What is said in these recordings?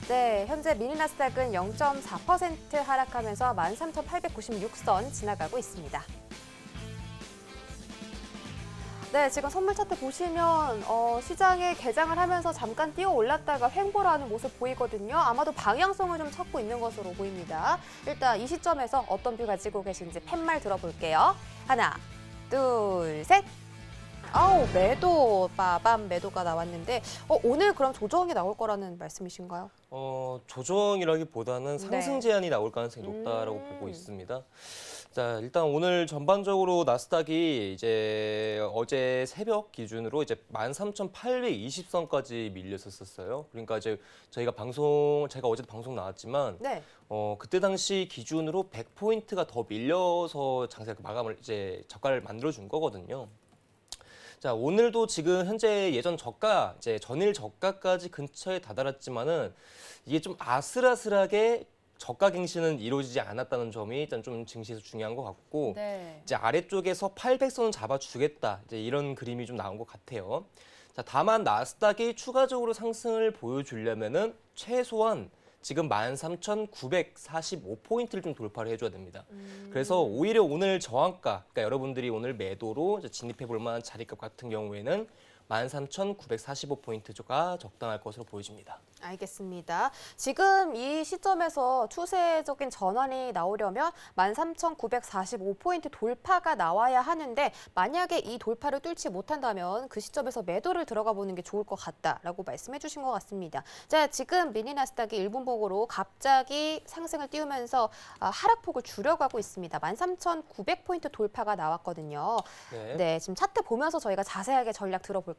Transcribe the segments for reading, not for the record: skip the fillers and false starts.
네, 현재 미니 나스닥은 0.4% 하락하면서 13,896선 지나가고 있습니다. 네, 지금 선물 차트 보시면 시장에 개장을 하면서 잠깐 뛰어 올랐다가 횡보를 하는 모습 보이거든요. 아마도 방향성을 좀 찾고 있는 것으로 보입니다. 일단 이 시점에서 어떤 뷰 가지고 계신지 팻말 들어볼게요. 하나, 둘, 셋. 아우, 매도, 빠밤 매도가 나왔는데 오늘 그럼 조정이 나올 거라는 말씀이신가요? 조정이라기보다는 상승 제한이 나올 가능성이 높다라고 보고 있습니다. 자, 일단 오늘 전반적으로 나스닥이 이제 어제 새벽 기준으로 이제 13,820선까지 밀렸었어요. 그러니까 이제 제가 어제도 방송 나왔지만 네. 그때 당시 기준으로 100포인트가 더 밀려서 장세가 마감을 이제 저가를 만들어 준 거거든요. 자, 오늘도 지금 현재 예전 저가, 이제 전일 저가까지 근처에 다다랐지만은 이게 좀 아슬아슬하게 저가 갱신은 이루어지지 않았다는 점이 일단 좀 증시에서 중요한 것 같고, 네. 이제 아래쪽에서 800선은 잡아주겠다, 이제 이런 그림이 좀 나온 것 같아요. 자, 다만 나스닥이 추가적으로 상승을 보여주려면은 최소한 지금 13,945포인트를 좀 돌파를 해줘야 됩니다. 그래서 오히려 오늘 저항가, 그러니까 여러분들이 오늘 매도로 진입해 볼 만한 자리값 같은 경우에는 13,945포인트가 적당할 것으로 보여집니다. 알겠습니다. 지금 이 시점에서 추세적인 전환이 나오려면 13,945포인트 돌파가 나와야 하는데 만약에 이 돌파를 뚫지 못한다면 그 시점에서 매도를 들어가 보는 게 좋을 것 같다라고 말씀해 주신 것 같습니다. 자, 지금 미니 나스닥이 1분봉으로 갑자기 상승을 띄우면서 하락폭을 줄여가고 있습니다. 13,900포인트 돌파가 나왔거든요. 네, 지금 차트 보면서 저희가 자세하게 전략 들어볼까요?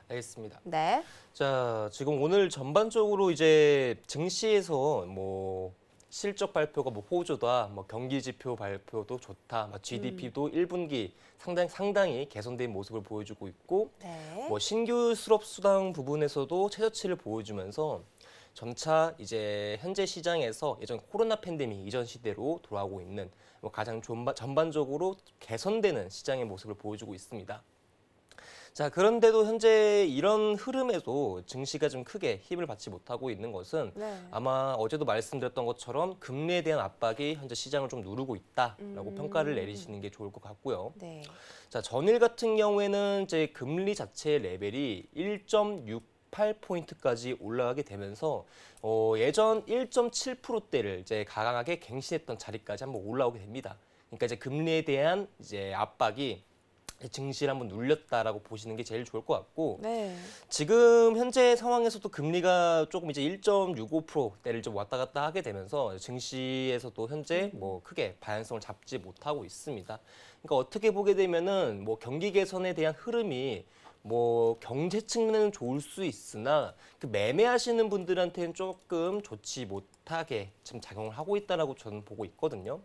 알겠습니다. 네. 자, 지금 오늘 전반적으로 이제 증시에서 실적 발표가 호조다, 경기 지표 발표도 좋다, GDP도 1분기 상당히 개선된 모습을 보여주고 있고, 네. 신규 수업 수당 부분에서도 최저치를 보여주면서 점차 이제 현재 시장에서 예전 코로나 팬데믹 이전 시대로 돌아오고 있는 가장 전반적으로 개선되는 시장의 모습을 보여주고 있습니다. 자, 그런데도 현재 이런 흐름에도 증시가 좀 크게 힘을 받지 못하고 있는 것은 아마 어제도 말씀드렸던 것처럼 금리에 대한 압박이 현재 시장을 좀 누르고 있다라고 평가를 내리시는 게 좋을 것 같고요. 네. 자, 전일 같은 경우에는 이제 금리 자체의 레벨이 1.68포인트까지 올라가게 되면서 예전 1.7%대를 이제 강하게 갱신했던 자리까지 한번 올라오게 됩니다. 그러니까 이제 금리에 대한 이제 압박이 증시를 한번 눌렸다라고 보시는 게 제일 좋을 것 같고, 지금 현재 상황에서도 금리가 조금 이제 1.65%대를 좀 왔다 갔다 하게 되면서 증시에서도 현재 크게 방향성을 잡지 못하고 있습니다. 그러니까 어떻게 보게 되면은 경기 개선에 대한 흐름이 경제 측면은 좋을 수 있으나 그 매매하시는 분들한테는 조금 좋지 못하게 지금 작용을 하고 있다라고 저는 보고 있거든요.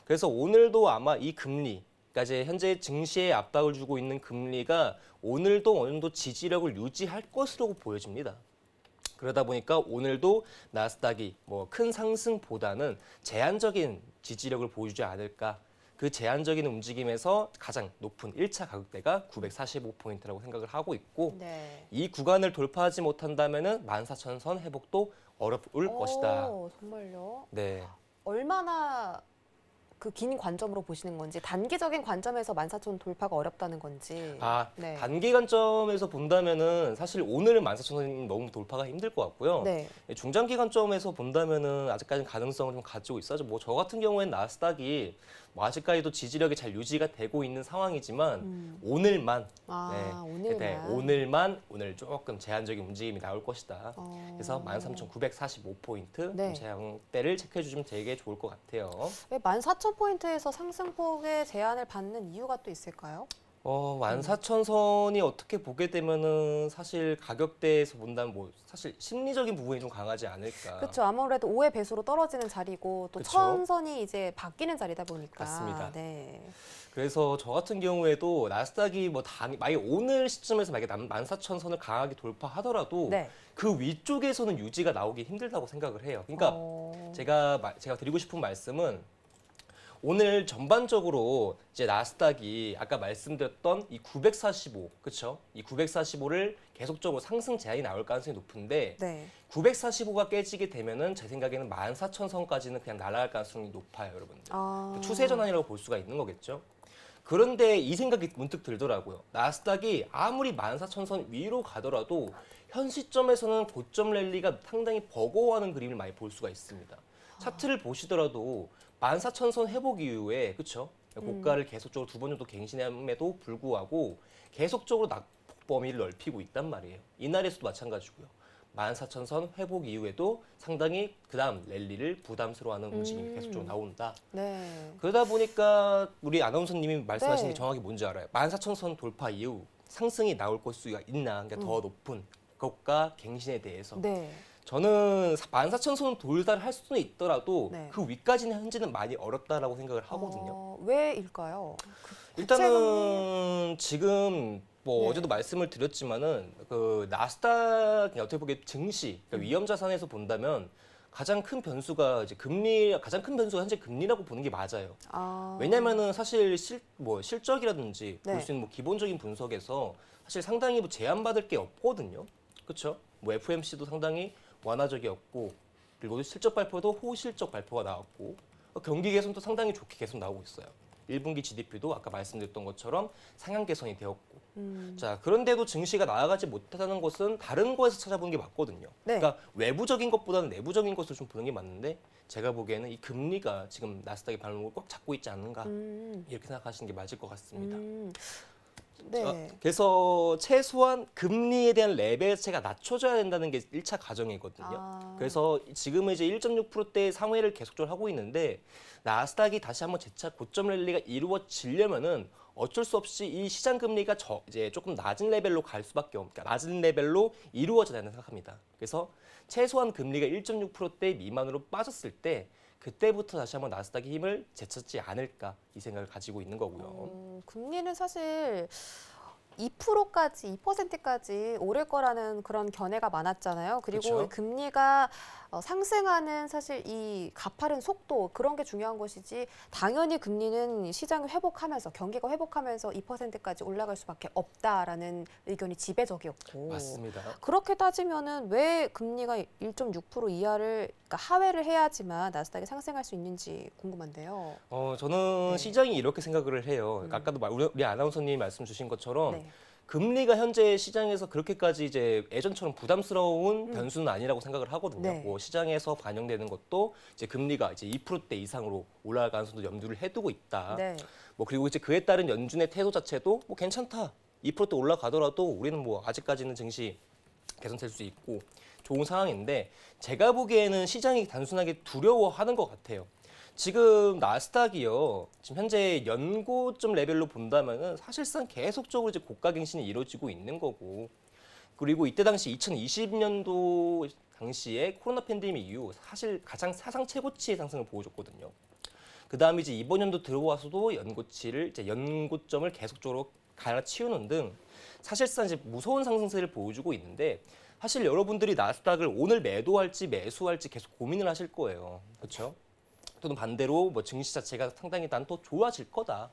그래서 오늘도 아마 이 금리, 그러니까 이제 현재 증시에 압박을 주고 있는 금리가 오늘도 어느 정도 지지력을 유지할 것으로 보여집니다. 그러다 보니까 오늘도 나스닥이 큰 상승보다는 제한적인 지지력을 보여주지 않을까. 그 제한적인 움직임에서 가장 높은 1차 가격대가 945포인트라고 생각을 하고 있고, 이 구간을 돌파하지 못한다면은 14,000선 회복도 어려울 것이다. 정말요? 네. 얼마나 그 긴 관점으로 보시는 건지, 단기적인 관점에서 14,000 돌파가 어렵다는 건지. 단기 관점에서 본다면은 사실 오늘은 14,000선이 너무 돌파가 힘들 것 같고요. 중장기 관점에서 본다면은 아직까지는 가능성을 좀 가지고 있어요. 저 같은 경우에는 나스닥이 아직까지도 지지력이 잘 유지가 되고 있는 상황이지만 오늘만 오늘 조금 제한적인 움직임이 나올 것이다. 그래서 13,945포인트 제한대를 체크해 주시면 되게 좋을 것 같아요. 왜 14,000포인트에서 상승폭의 제한을 받는 이유가 또 있을까요? 14,000선이 어떻게 보게 되면은 사실 가격대에서 본다면 사실 심리적인 부분이 좀 강하지 않을까. 그렇죠. 아무래도 5의 배수로 떨어지는 자리고 또 1,000선이 이제 바뀌는 자리다 보니까. 맞습니다. 네. 그래서 저 같은 경우에도 나스닥이 만약에 오늘 시점에서 만약에 14,000선을 강하게 돌파하더라도 그 위쪽에서는 유지가 나오기 힘들다고 생각을 해요. 그러니까 제가 드리고 싶은 말씀은 오늘 전반적으로 이제 나스닥이 아까 말씀드렸던 이 945, 그렇죠? 이 945를 계속적으로 상승 제한이 나올 가능성이 높은데 네. 945가 깨지게 되면은 제 생각에는 14,000선까지는 그냥 날아갈 가능성이 높아요, 여러분들. 아. 추세 전환이라고 볼 수가 있는 거겠죠. 그런데 이 생각이 문득 들더라고요. 나스닥이 아무리 14,000선 위로 가더라도 현 시점에서는 고점 랠리가 상당히 버거워하는 그림을 많이 볼 수가 있습니다. 차트를 보시더라도 14,000선 회복 이후에 그렇죠? 고가를 계속적으로 두 번 정도 갱신함에도 불구하고 계속적으로 낙폭 범위를 넓히고 있단 말이에요. 이날에서도 마찬가지고요. 14,000선 회복 이후에도 상당히 그다음 랠리를 부담스러워하는 움직임이 계속적으로 나온다. 네. 그러다 보니까 우리 아나운서님이 말씀하신 네. 게 정확히 뭔지 알아요. 14,000선 돌파 이후 상승이 나올 수가 있나? 그러니까 더 높은 고가 갱신에 대해서. 네. 저는 14,000선 돌달할 수는 있더라도 네. 그 위까지는 현재는 많이 어렵다라고 생각을 하거든요. 왜일까요? 일단은 지금 뭐 네. 어제도 말씀을 드렸지만은 그 나스닥 어떻게 보면 증시 그러니까 위험 자산에서 본다면 가장 큰 변수가 이제 가장 큰 변수가 현재 금리라고 보는 게 맞아요. 아. 왜냐면은 사실 실적이라든지 네. 볼 수 있는 뭐 기본적인 분석에서 사실 상당히 뭐 제한받을 게 없거든요. 그렇죠? 뭐 FOMC도 상당히 완화적이었고 그리고 실적 발표도 호실적 발표가 나왔고 경기 개선도 상당히 좋게 계속 나오고 있어요. 1분기 GDP도 아까 말씀드렸던 것처럼 상향 개선이 되었고 자 그런데도 증시가 나아가지 못하는 것은 다른 거에서 찾아보는 게 맞거든요. 네. 그러니까 외부적인 것보다는 내부적인 것을 좀 보는 게 맞는데 제가 보기에는 이 금리가 지금 나스닥의 발목을 꽉 잡고 있지 않는가 이렇게 생각하시는 게 맞을 것 같습니다. 네. 그래서 최소한 금리에 대한 레벨체가 낮춰져야 된다는 게 1차 가정이거든요. 아. 그래서 지금은 이제 1.6%대 상회를 계속적으로 하고 있는데 나스닥이 다시 한번 재차 고점 랠리가 이루어지려면은 어쩔 수 없이 이 시장 금리가 이제 조금 낮은 레벨로 갈 수밖에 없으니까 낮은 레벨로 이루어져야 된다고 생각합니다. 그래서 최소한 금리가 1.6%대 미만으로 빠졌을 때 그때부터 다시 한번 나스닥이 힘을 되찾지 않을까 이 생각을 가지고 있는 거고요. 금리는 사실 2%까지, 2%까지 오를 거라는 그런 견해가 많았잖아요. 그리고 그쵸. 금리가 상승하는 사실 이 가파른 속도 그런 게 중요한 것이지 당연히 금리는 시장이 회복하면서 경기가 회복하면서 2%까지 올라갈 수밖에 없다라는 의견이 지배적이었고 맞습니다. 그렇게 따지면은 왜 금리가 1.6% 이하를 그러니까 하회를 해야지만 나스닥이 상승할 수 있는지 궁금한데요. 저는 네. 시장이 이렇게 생각을 해요. 그러니까 아까도 우리 아나운서님이 말씀 주신 것처럼 네. 금리가 현재 시장에서 그렇게까지 이제 예전처럼 부담스러운 변수는 아니라고 생각을 하거든요. 네. 뭐 시장에서 반영되는 것도 이제 금리가 이제 2%대 이상으로 올라갈 가능성도 염두를 해두고 있다. 네. 뭐 그리고 이제 그에 따른 연준의 태도 자체도 뭐 괜찮다. 2%대 올라가더라도 우리는 뭐 아직까지는 증시 개선될 수 있고 좋은 상황인데 제가 보기에는 시장이 단순하게 두려워하는 것 같아요. 지금 나스닥이요. 지금 현재 연고점 레벨로 본다면은 사실상 계속적으로 이제 고가 갱신이 이루어지고 있는 거고 그리고 이때 당시 2020년도 당시에 코로나 팬데믹 이후 사실 가장 사상 최고치의 상승을 보여줬거든요. 그 다음에 이제 이번 연도 들어와서도 연고점을 계속적으로 갈아치우는 등 사실상 이제 무서운 상승세를 보여주고 있는데 사실 여러분들이 나스닥을 오늘 매도할지 매수할지 계속 고민을 하실 거예요. 그렇죠? 또는 반대로 뭐 증시 자체가 상당히 난 또 좋아질 거다.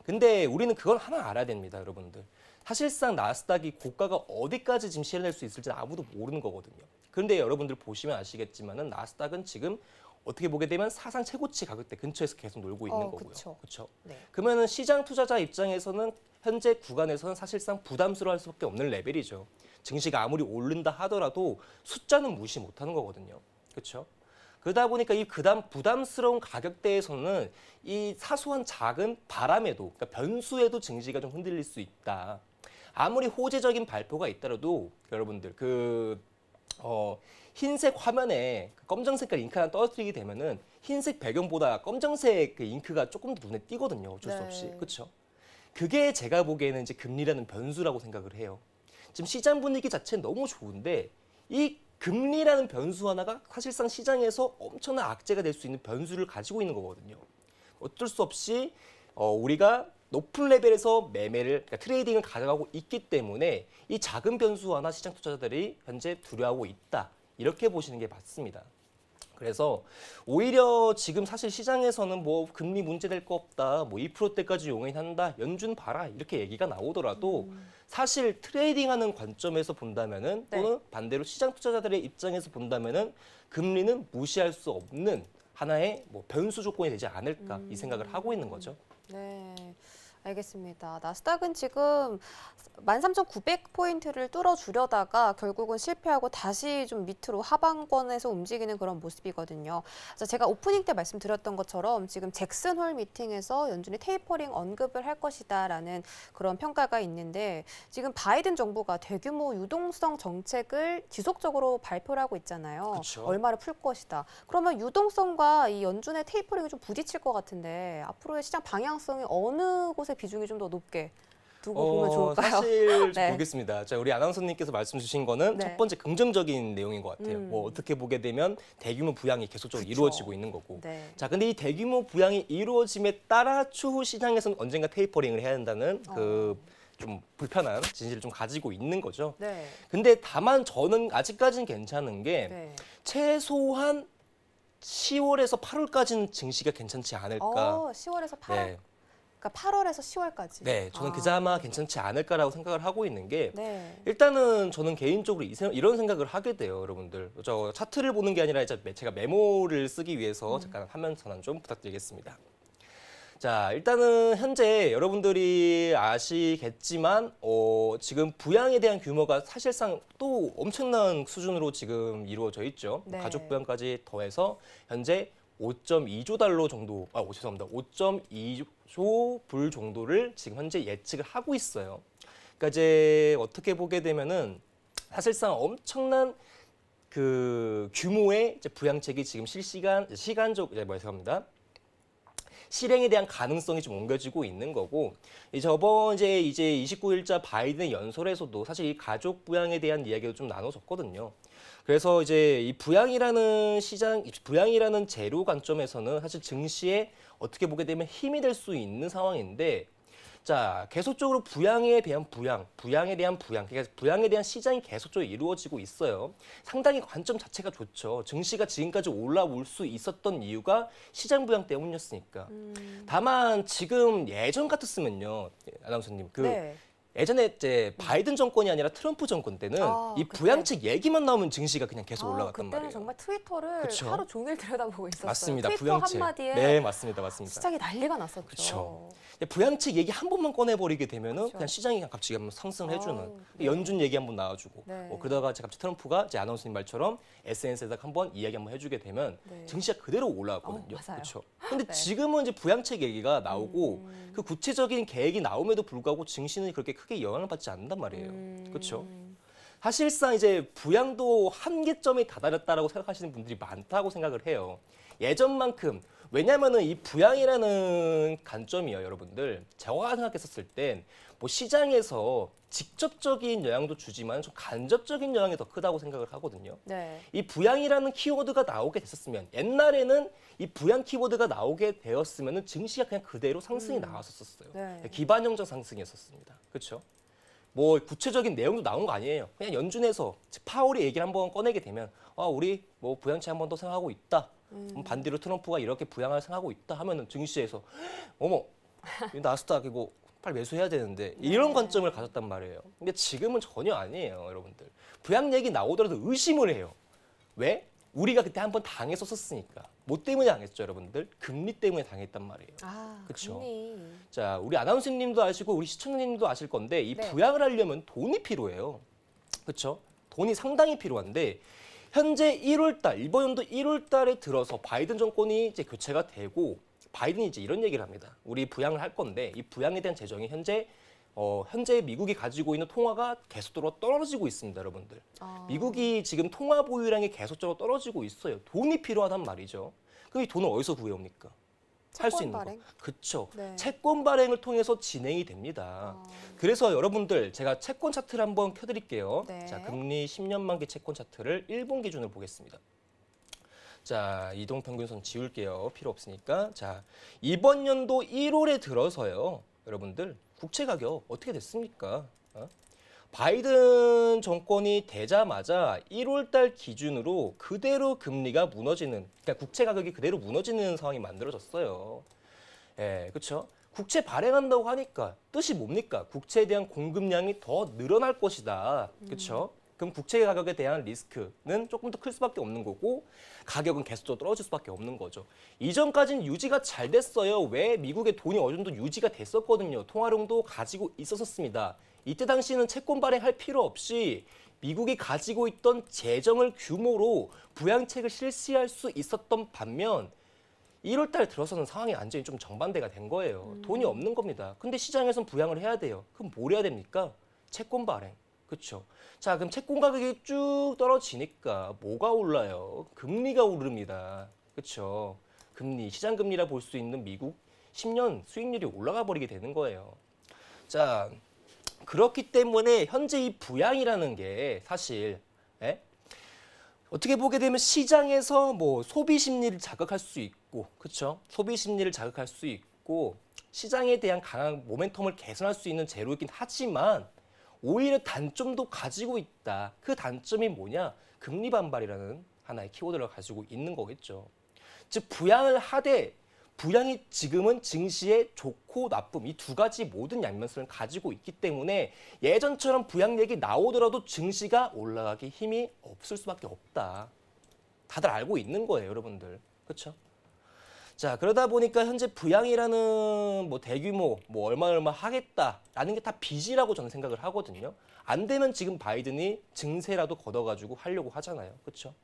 근데 우리는 그걸 하나 알아야 됩니다, 여러분들. 사실상 나스닥이 고가가 어디까지 지금 실현될 수 있을지 아무도 모르는 거거든요. 그런데 여러분들 보시면 아시겠지만은 나스닥은 지금 어떻게 보게 되면 사상 최고치 가격대 근처에서 계속 놀고 있는 거고요. 그렇죠. 네. 그러면은 시장 투자자 입장에서는 현재 구간에서는 사실상 부담스러워할 수밖에 없는 레벨이죠. 증시가 아무리 오른다 하더라도 숫자는 무시 못하는 거거든요. 그렇죠? 그러다 보니까 이 부담스러운 가격대에서는 이 사소한 작은 바람에도 그러니까 변수에도 증시가 좀 흔들릴 수 있다. 아무리 호재적인 발표가 있더라도 여러분들 흰색 화면에 검정 색깔 잉크 하나 떨어뜨리게 되면은 흰색 배경보다 검정색 그 잉크가 조금 더 눈에 띄거든요. 어쩔 수 없이. 그렇죠? 그게 제가 보기에는 이제 금리라는 변수라고 생각을 해요. 지금 시장 분위기 자체는 너무 좋은데 이 금리라는 변수 하나가 사실상 시장에서 엄청난 악재가 될 수 있는 변수를 가지고 있는 거거든요. 어쩔 수 없이 우리가 높은 레벨에서 그러니까 트레이딩을 가져가고 있기 때문에 이 작은 변수 하나 시장 투자자들이 현재 두려워하고 있다. 이렇게 보시는 게 맞습니다. 그래서 오히려 지금 사실 시장에서는 뭐 금리 문제될 거 없다, 뭐 2%대까지 용인한다, 연준 봐라 이렇게 얘기가 나오더라도 사실 트레이딩하는 관점에서 본다면은 네. 또는 반대로 시장 투자자들의 입장에서 본다면은 금리는 무시할 수 없는 하나의 뭐 변수 조건이 되지 않을까 이 생각을 하고 있는 거죠. 네, 알겠습니다. 나스닥은 지금 13,900포인트를 뚫어주려다가 결국은 실패하고 다시 좀 밑으로 하방권에서 움직이는 그런 모습이거든요. 자, 제가 오프닝 때 말씀드렸던 것처럼 지금 잭슨 홀 미팅에서 연준이 테이퍼링 언급을 할 것이다라는 그런 평가가 있는데 지금 바이든 정부가 대규모 유동성 정책을 지속적으로 발표를 하고 있잖아요. 그쵸. 얼마를 풀 것이다. 그러면 유동성과 이 연준의 테이퍼링이 좀 부딪힐 것 같은데 앞으로의 시장 방향성이 어느 곳의 비중이 좀 더 높게 두고 보면 좋을까요? 사실 좀 네. 보겠습니다. 자, 우리 아나운서님께서 말씀 주신 거는 네. 첫 번째 긍정적인 내용인 것 같아요. 뭐 어떻게 보게 되면 대규모 부양이 계속적으로 그쵸. 이루어지고 있는 거고. 네. 자, 근데 이 대규모 부양이 이루어짐에 따라 추후 시장에서는 언젠가 테이퍼링을 해야 한다는 그 좀 불편한 진실을 좀 가지고 있는 거죠. 네. 근데 다만 저는 아직까지는 괜찮은 게 네. 최소한 10월에서 8월까지는 증시가 괜찮지 않을까. 10월에서 8월. 네. 그러니까 8월에서 10월까지. 네, 저는 그나마 괜찮지 않을까라고 생각을 하고 있는 게 네. 일단은 저는 개인적으로 이런 생각을 하게 돼요, 여러분들. 저 차트를 보는 게 아니라 이제 제가 메모를 쓰기 위해서 잠깐 화면 전환 좀 부탁드리겠습니다. 자, 일단은 현재 여러분들이 아시겠지만 지금 부양에 대한 규모가 사실상 또 엄청난 수준으로 지금 이루어져 있죠. 네. 가족 부양까지 더해서 현재 5.2조 달러 정도, 죄송합니다. 5.2조 불 정도를 지금 현재 예측을 하고 있어요. 그러니까 이제 어떻게 보게 되면은 사실상 엄청난 그 규모의 이제 부양책이 지금 죄송합니다. 실행에 대한 가능성이 좀 옮겨지고 있는 거고, 저번 이제 29일자 바이든 연설에서도 사실 이 가족 부양에 대한 이야기도 좀 나눠졌거든요. 그래서 이제 이 부양이라는 재료 관점에서는 사실 증시에 어떻게 보게 되면 힘이 될 수 있는 상황인데, 자, 계속적으로 부양에 대한 부양, 그러니까 부양에 대한 시장이 계속적으로 이루어지고 있어요. 상당히 관점 자체가 좋죠. 증시가 지금까지 올라올 수 있었던 이유가 시장 부양 때문이었으니까. 다만 지금 예전 같았으면요, 아나운서님, 네. 예전에 이제 바이든 정권이 아니라 트럼프 정권 때는 이 그때. 부양책 얘기만 나오면 증시가 그냥 계속 올라갔단 그때는 말이에요. 정말 트위터를 그쵸? 하루 종일 들여다보고 있었어요. 맞습니다. 트위터 부양책. 한마디에 네, 맞습니다. 시장이 난리가 났었죠. 그쵸. 부양책 얘기 한 번만 꺼내버리게 되면은 그쵸. 그냥 시장이 그냥 갑자기 한번 상승을 해주는 네. 연준 얘기 한번 나와주고 네. 그러다가 이제 갑자기 트럼프가 이제 아나운서님 말처럼 SNS에다가 한번 이야기 한번 해주게 되면 네. 증시가 그대로 올라왔거든요. 맞아요. 그렇죠. 근데 네. 지금은 이제 부양책 얘기가 나오고 그 구체적인 계획이 나옴에도 불구하고 증시는 그렇게 크게 영향을 받지 않는단 말이에요. 그렇죠. 사실상 이제 부양도 한계점에 다다랐다라고 생각하시는 분들이 많다고 생각을 해요. 예전만큼 왜냐면은 이 부양이라는 관점이요, 여러분들. 제가 생각했었을 땐 뭐 시장에서 직접적인 영향도 주지만 좀 간접적인 영향이 더 크다고 생각을 하거든요. 네. 이 부양이라는 키워드가 나오게 됐었으면 옛날에는 이 부양 키워드가 나오게 되었으면은 증시가 그냥 그대로 상승이 나왔었어요. 네. 기반형적 상승이었었습니다. 그렇죠? 뭐 구체적인 내용도 나온 거 아니에요. 그냥 연준에서 파월이 얘기를 한번 꺼내게 되면 우리 뭐 부양책 한번 더 생각하고 있다. 반대로 트럼프가 이렇게 부양을 생각하고 있다 하면은 증시에서 어머 이 나스닥 이거 빨리 매수해야 되는데 이런 관점을 가졌단 말이에요. 근데 지금은 전혀 아니에요, 여러분들. 부양 얘기 나오더라도 의심을 해요. 왜? 우리가 그때 한번 당했었으니까. 뭐 때문에 당했죠, 여러분들? 금리 때문에 당했단 말이에요. 그쵸? 금리. 자, 우리 아나운서님도 아시고 우리 시청자님도 아실 건데 이 네. 부양을 하려면 돈이 필요해요. 그렇죠? 돈이 상당히 필요한데 현재 이번 연도 1월 달에 들어서 바이든 정권이 이제 교체가 되고 바이든이 이제 이런 얘기를 합니다. 우리 부양을 할 건데 이 부양에 대한 재정이 현재 미국이 가지고 있는 통화가 계속적으로 떨어지고 있습니다, 여러분들. 미국이 지금 통화 보유량이 계속적으로 떨어지고 있어요. 돈이 필요하단 말이죠. 그럼 이 돈을 어디서 구해옵니까? 할 수 채권 있는 발행? 거. 그렇죠. 네. 채권 발행을 통해서 진행이 됩니다. 그래서 여러분들 제가 채권 차트를 한번 켜드릴게요. 네. 자, 금리 10년 만기 채권 차트를 1분 기준으로 보겠습니다. 자, 이동평균선 지울게요. 필요 없으니까. 자, 이번 연도 1월에 들어서요. 여러분들 국채 가격 어떻게 됐습니까? 바이든 정권이 되자마자 1월 달 기준으로 그대로 금리가 무너지는, 그러니까 국채 가격이 그대로 무너지는 상황이 만들어졌어요. 예, 그렇죠? 국채 발행한다고 하니까 뜻이 뭡니까? 국채에 대한 공급량이 더 늘어날 것이다. 그렇죠? 그럼 국채 가격에 대한 리스크는 조금 더 클 수밖에 없는 거고 가격은 계속적으로 떨어질 수밖에 없는 거죠. 이전까지는 유지가 잘 됐어요. 왜? 미국의 돈이 어느 정도 유지가 됐었거든요. 통화량도 가지고 있었습니다. 이때 당시에는 채권 발행할 필요 없이 미국이 가지고 있던 재정을 규모로 부양책을 실시할 수 있었던 반면 1월 달 들어서는 상황이 완전히 좀 정반대가 된 거예요. 돈이 없는 겁니다. 근데 시장에선 부양을 해야 돼요. 그럼 뭘 해야 됩니까? 채권 발행. 그렇죠. 자, 그럼 채권 가격이 쭉 떨어지니까 뭐가 올라요? 금리가 오릅니다. 그렇죠. 금리, 시장 금리라 볼 수 있는 미국 10년 수익률이 올라가 버리게 되는 거예요. 자, 그렇기 때문에 현재 이 부양이라는 게 사실 어떻게 보게 되면 시장에서 뭐 소비 심리를 자극할 수 있고, 그렇죠? 소비 심리를 자극할 수 있고 시장에 대한 강한 모멘텀을 개선할 수 있는 재료이긴 하지만 오히려 단점도 가지고 있다. 그 단점이 뭐냐? 금리 반발이라는 하나의 키워드를 가지고 있는 거겠죠. 즉 부양을 하되 부양이 지금은 증시의 좋고 나쁨 이 두 가지 모든 양면성을 가지고 있기 때문에 예전처럼 부양 얘기 나오더라도 증시가 올라가기 힘이 없을 수밖에 없다. 다들 알고 있는 거예요, 여러분들. 그렇죠? 자, 그러다 보니까 현재 부양이라는 뭐 대규모 뭐 얼마 하겠다라는 게 다 빚이라고 저는 생각을 하거든요. 안 되면 지금 바이든이 증세라도 걷어가지고 하려고 하잖아요. 그렇죠?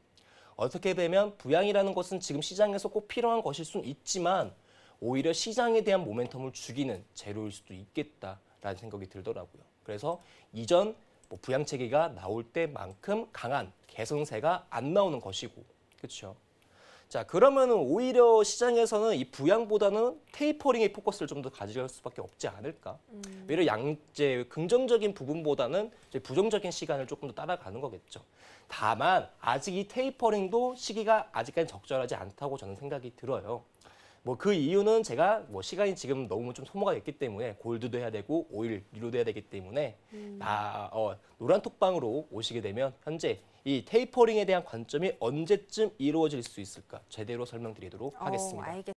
어떻게 보면 부양이라는 것은 지금 시장에서 꼭 필요한 것일 수는 있지만 오히려 시장에 대한 모멘텀을 죽이는 재료일 수도 있겠다라는 생각이 들더라고요. 그래서 이전 뭐 부양 체계가 나올 때만큼 강한 개선세가 안 나오는 것이고, 그렇죠? 자, 그러면은 오히려 시장에서는 이 부양보다는 테이퍼링의 포커스를 좀 더 가져갈 수밖에 없지 않을까? 오히려 이제 긍정적인 부분보다는 이제 부정적인 시간을 조금 더 따라가는 거겠죠. 다만 아직 이 테이퍼링도 시기가 아직까지 적절하지 않다고 저는 생각이 들어요. 뭐 그 이유는 제가 뭐 시간이 지금 너무 좀 소모가 됐기 때문에 골드도 해야 되고 오일 리로도 해야 되기 때문에 노란 톡방으로 오시게 되면 현재 이 테이퍼링에 대한 관점이 언제쯤 이루어질 수 있을까 제대로 설명드리도록 하겠습니다. 알겠습니다.